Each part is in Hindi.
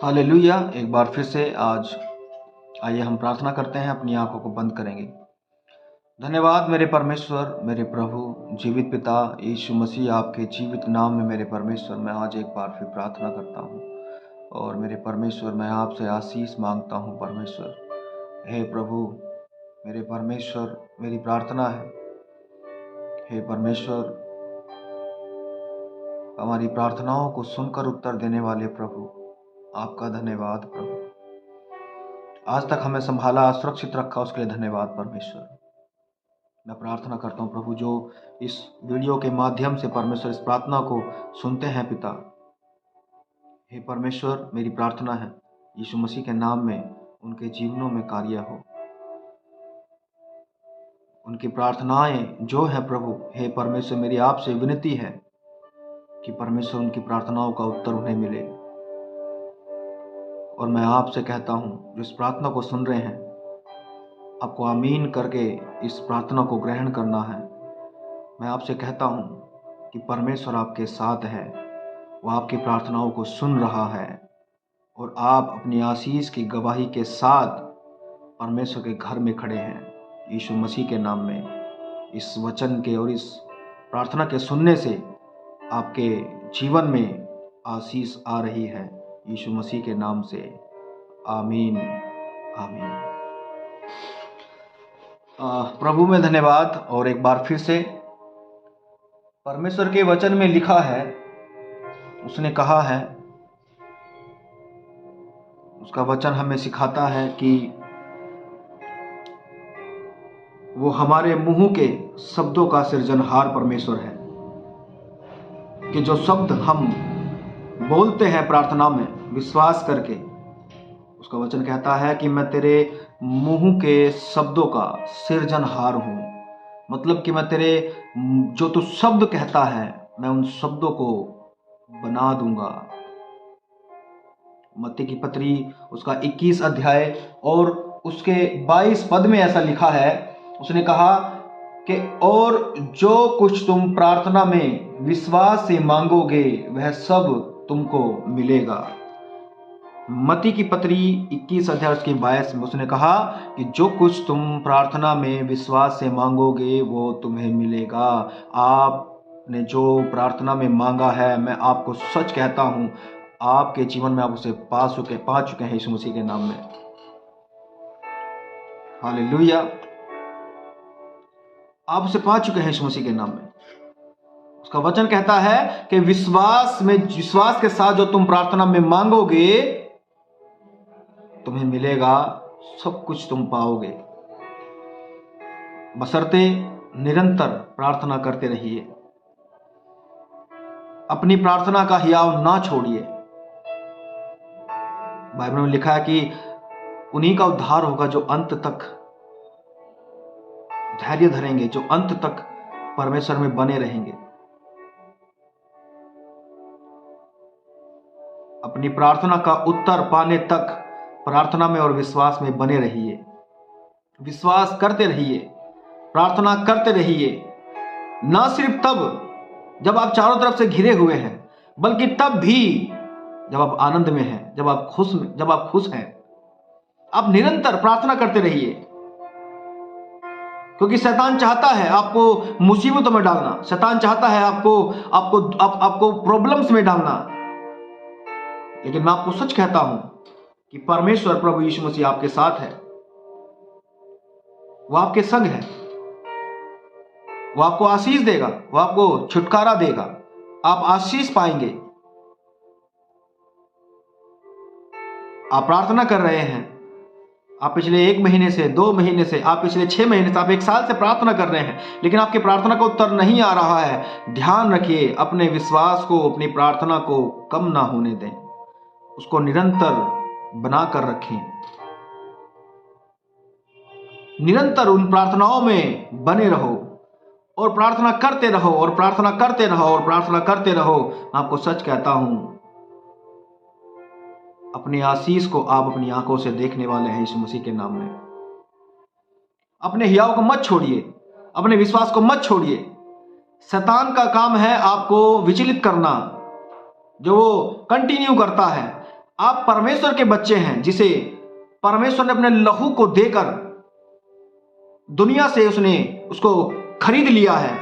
हालेलुया। एक बार फिर से आज आइए हम प्रार्थना करते हैं, अपनी आंखों को बंद करेंगे। धन्यवाद मेरे परमेश्वर, मेरे प्रभु, जीवित पिता यीशु मसीह, आपके जीवित नाम में मेरे परमेश्वर मैं आज एक बार फिर प्रार्थना करता हूँ। और मेरे परमेश्वर मैं आपसे आशीष मांगता हूँ। परमेश्वर, हे प्रभु, मेरे परमेश्वर, मेरी प्रार्थना है, हे परमेश्वर, हमारी प्रार्थनाओं को सुनकर उत्तर देने वाले प्रभु, आपका धन्यवाद प्रभु। आज तक हमें संभाला, सुरक्षित रखा, उसके लिए धन्यवाद परमेश्वर। मैं प्रार्थना करता हूँ प्रभु, जो इस वीडियो के माध्यम से परमेश्वर इस प्रार्थना को सुनते हैं पिता, हे परमेश्वर, मेरी प्रार्थना है यीशु मसीह के नाम में उनके जीवनों में कार्य हो। उनकी प्रार्थनाएं जो है प्रभु, हे परमेश्वर, मेरी आपसे विनती है कि परमेश्वर उनकी प्रार्थनाओं का उत्तर उन्हें मिले। और मैं आपसे कहता हूँ, जो इस प्रार्थना को सुन रहे हैं, आपको आमीन करके इस प्रार्थना को ग्रहण करना है। मैं आपसे कहता हूँ कि परमेश्वर आपके साथ है, वो आपकी प्रार्थनाओं को सुन रहा है और आप अपनी आशीष की गवाही के साथ परमेश्वर के घर में खड़े हैं। यीशु मसीह के नाम में इस वचन के और इस प्रार्थना के सुनने से आपके जीवन में आशीष आ रही है, यीशु मसीह के नाम से, आमीन आमीन। प्रभु में धन्यवाद। और एक बार फिर से परमेश्वर के वचन में लिखा है, उसने कहा है, उसका वचन हमें सिखाता है कि वो हमारे मुंह के शब्दों का सृजनहार परमेश्वर है, कि जो शब्द हम बोलते हैं प्रार्थना में विश्वास करके, उसका वचन कहता है कि मैं तेरे मुंह के शब्दों का सृजनहार हूँ। मतलब कि मैं तेरे जो तू शब्द कहता है, मैं उन शब्दों को बना दूंगा। मत्ती की पत्री उसका 21 अध्याय और उसके 22 पद में ऐसा लिखा है, उसने कहा कि और जो कुछ तुम प्रार्थना में विश्वास से मांगोगे वह सब तुमको मिलेगा। मत्ती की पत्री 21 अध्याय उसके 22 में उसने कहा कि जो कुछ तुम प्रार्थना में विश्वास से मांगोगे वो तुम्हें मिलेगा। आपने जो प्रार्थना में मांगा है, मैं आपको सच कहता हूं, आपके जीवन में आप उसे पा चुके हैं यीशु मसीह के नाम में। हालेलुया। आप उसे पा चुके हैं यीशु मसीह के नाम में। उसका वचन कहता है कि विश्वास के साथ जो तुम प्रार्थना में मांगोगे तुम्हें मिलेगा, सब कुछ तुम पाओगे। बशर्ते निरंतर प्रार्थना करते रहिए, अपनी प्रार्थना का हियाव ना छोड़िए। बाइबल में लिखा है कि उन्हीं का उद्धार होगा जो अंत तक धैर्य धरेंगे, जो अंत तक परमेश्वर में बने रहेंगे। अपनी प्रार्थना का उत्तर पाने तक प्रार्थना में और विश्वास में बने रहिए। विश्वास करते रहिए, प्रार्थना करते रहिए। ना सिर्फ तब जब आप चारों तरफ से घिरे हुए हैं, बल्कि तब भी जब आप आनंद में हैं, जब आप खुश हैं। आप निरंतर प्रार्थना करते रहिए, क्योंकि शैतान चाहता है आपको मुसीबतों में डालना। शैतान चाहता है आपको प्रॉब्लम्स में डालना। लेकिन मैं आपको सच कहता हूं कि परमेश्वर प्रभु यीशु मसीह आपके साथ है, वो आपके संग है, वो आपको आशीष देगा, वो आपको छुटकारा देगा, आप आशीष पाएंगे। आप प्रार्थना कर रहे हैं, आप पिछले 1 महीने से, 2 महीने से, आप पिछले 6 महीने से, आप 1 साल से प्रार्थना कर रहे हैं, लेकिन आपकी प्रार्थना का उत्तर नहीं आ रहा है। ध्यान रखिए, अपने विश्वास को, अपनी प्रार्थना को कम ना होने दें, उसको निरंतर बना कर रखें। निरंतर उन प्रार्थनाओं में बने रहो और प्रार्थना करते रहो और प्रार्थना करते रहो और प्रार्थना करते रहो। मैं आपको सच कहता हूं, अपनी आशीष को आप अपनी आंखों से देखने वाले हैं यीशु मसीह के नाम में। अपने हियाव को मत छोड़िए, अपने विश्वास को मत छोड़िए। शैतान का काम है आपको विचलित करना, जो वो कंटिन्यू करता है। आप परमेश्वर के बच्चे हैं, जिसे परमेश्वर ने अपने लहू को देकर दुनिया से उसको खरीद लिया है,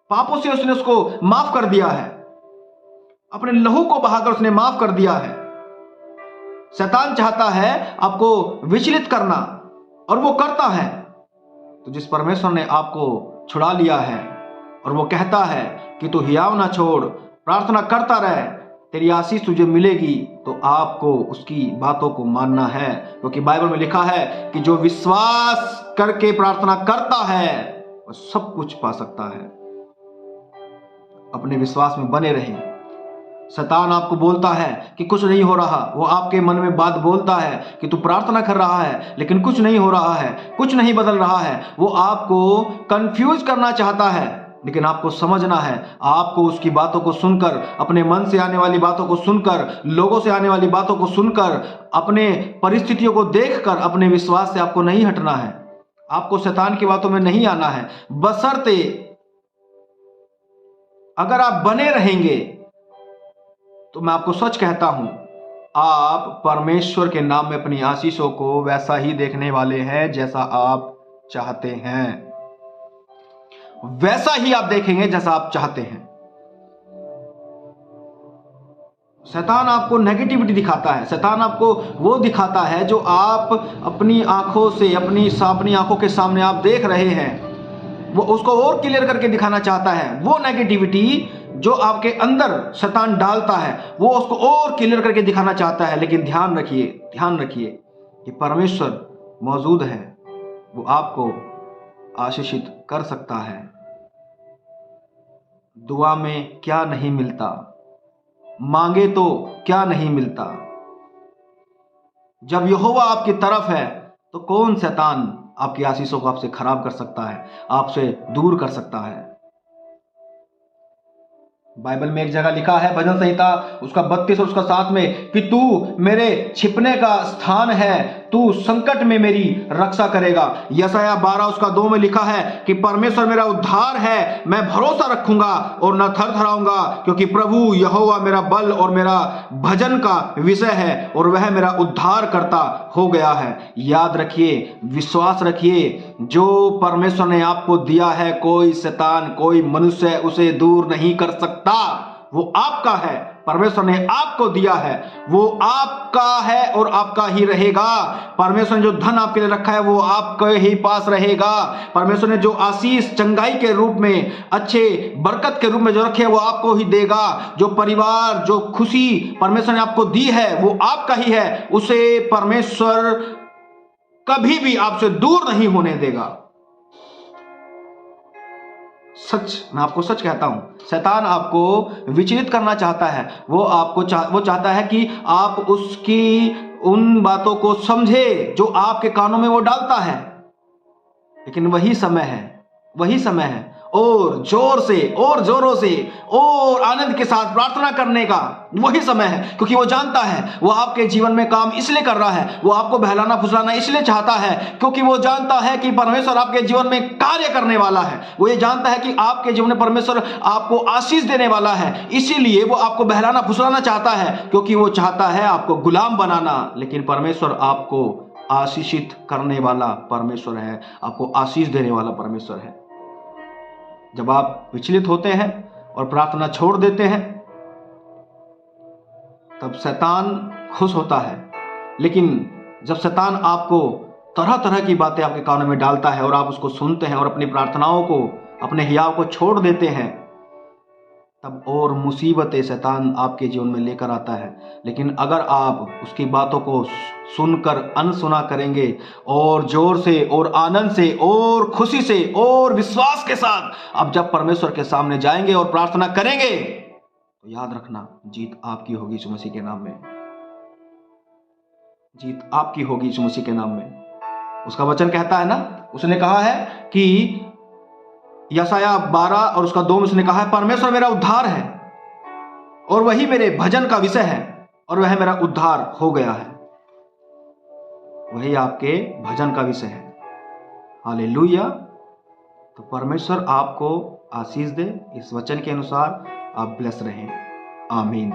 पापों से उसने उसको माफ कर दिया है, अपने लहू को बहाकर उसने माफ कर दिया है। शैतान चाहता है आपको विचलित करना, और वो करता है। तो जिस परमेश्वर ने आपको छुड़ा लिया है और वो कहता है कि तू हियाव ना छोड़, प्रार्थना करता रहे, तेरी आशीष तुझे मिलेगी, तो आपको उसकी बातों को मानना है। क्योंकि बाइबल में लिखा है कि जो विश्वास करके प्रार्थना करता है वो सब कुछ पा सकता है। अपने विश्वास में बने रहें। शैतान आपको बोलता है कि कुछ नहीं हो रहा, वो आपके मन में बात बोलता है कि तू प्रार्थना कर रहा है लेकिन कुछ नहीं हो रहा है, कुछ नहीं बदल रहा है। वो आपको कंफ्यूज करना चाहता है, लेकिन आपको समझना है, आपको उसकी बातों को सुनकर, अपने मन से आने वाली बातों को सुनकर, लोगों से आने वाली बातों को सुनकर, अपने परिस्थितियों को देखकर अपने विश्वास से आपको नहीं हटना है। आपको शैतान की बातों में नहीं आना है, बशर्ते अगर आप बने रहेंगे तो मैं आपको सच कहता हूं, आप परमेश्वर के नाम में अपनी आशीषों को वैसा ही देखने वाले हैं जैसा आप चाहते हैं। वैसा ही आप देखेंगे जैसा आप चाहते हैं। शैतान आपको नेगेटिविटी दिखाता है, शैतान आपको वो दिखाता है जो आप अपनी आंखों से, अपनी आंखों के सामने आप देख रहे हैं, वो उसको और क्लियर करके दिखाना चाहता है। वो नेगेटिविटी जो आपके अंदर शैतान डालता है, वो उसको और क्लियर करके दिखाना चाहता है। लेकिन ध्यान रखिए कि परमेश्वर मौजूद है, वो आपको आशीषित कर सकता है। दुआ में क्या नहीं मिलता, मांगे तो क्या नहीं मिलता। जब यहोवा आपकी तरफ है तो कौन शैतान आपकी आशीषों को आपसे खराब कर सकता है, आपसे दूर कर सकता है। बाइबल में एक जगह लिखा है, भजन संहिता उसका 32 और उसका 7 में, कि तू मेरे छिपने का स्थान है, तू संकट में मेरी रक्षा करेगा। यशायाह 12 उसका 2 में लिखा है कि परमेश्वर मेरा उद्धार है, मैं भरोसा रखूंगा और न थरथराऊंगा, क्योंकि प्रभु यहोवा मेरा बल और मेरा भजन का विषय है और वह मेरा उद्धार करता हो गया है। याद रखिए, विश्वास रखिए, जो परमेश्वर ने आपको दिया है, कोई शैतान, कोई मनुष्य उसे दूर नहीं कर सकता। वो आपका है, परमेश्वर ने आपको दिया है, वो आपका है और आपका ही रहेगा। परमेश्वर ने जो धन आपके लिए रखा है वो आपके ही पास रहेगा। परमेश्वर ने जो आशीष चंगाई के रूप में, अच्छे बरकत के रूप में जो रखे है वो आपको ही देगा। जो परिवार, जो खुशी परमेश्वर ने आपको दी है वो आपका ही है, उसे परमेश्वर कभी भी आपसे दूर नहीं होने देगा। मैं आपको सच कहता हूं, शैतान आपको विचलित करना चाहता है। वो चाहता है कि आप उसकी उन बातों को समझे जो आपके कानों में वो डालता है। लेकिन वही समय है और जोरों से और आनंद के साथ प्रार्थना करने का वही समय है। क्योंकि वो जानता है वो आपके जीवन में काम इसलिए कर रहा है, वो आपको बहलाना फुसलाना इसलिए चाहता है क्योंकि वो जानता है कि परमेश्वर आपके जीवन में कार्य करने वाला है। वो ये जानता है कि आपके जीवन में परमेश्वर आपको आशीष देने वाला है, इसीलिए वो आपको बहलाना फुसलाना चाहता है, क्योंकि वो चाहता है आपको गुलाम बनाना। लेकिन परमेश्वर आपको आशीषित करने वाला परमेश्वर है, आपको आशीष देने वाला परमेश्वर है। जब आप विचलित होते हैं और प्रार्थना छोड़ देते हैं तब शैतान खुश होता है। लेकिन जब शैतान आपको तरह तरह की बातें आपके कानों में डालता है और आप उसको सुनते हैं और अपनी प्रार्थनाओं को, अपने हियाव को छोड़ देते हैं, तब और मुसीबतें शैतान आपके जीवन में लेकर आता है। लेकिन अगर आप उसकी बातों को सुनकर अनसुना करेंगे और जोर से और आनंद से और खुशी से और विश्वास के साथ आप जब परमेश्वर के सामने जाएंगे और प्रार्थना करेंगे, तो याद रखना, जीत आपकी होगी यीशु मसीह के नाम में। जीत आपकी होगी यीशु मसीह के नाम में। उसका वचन कहता है ना, उसने कहा है कि यशायाह 12 और उसका 2 में उसने कहा है, परमेश्वर मेरा उद्धार है और वही मेरे भजन का विषय है और वह मेरा उद्धार हो गया है। वही आपके भजन का विषय है। हालेलुया। तो परमेश्वर आपको आशीष दे। इस वचन के अनुसार आप ब्लेस रहें। आमीन।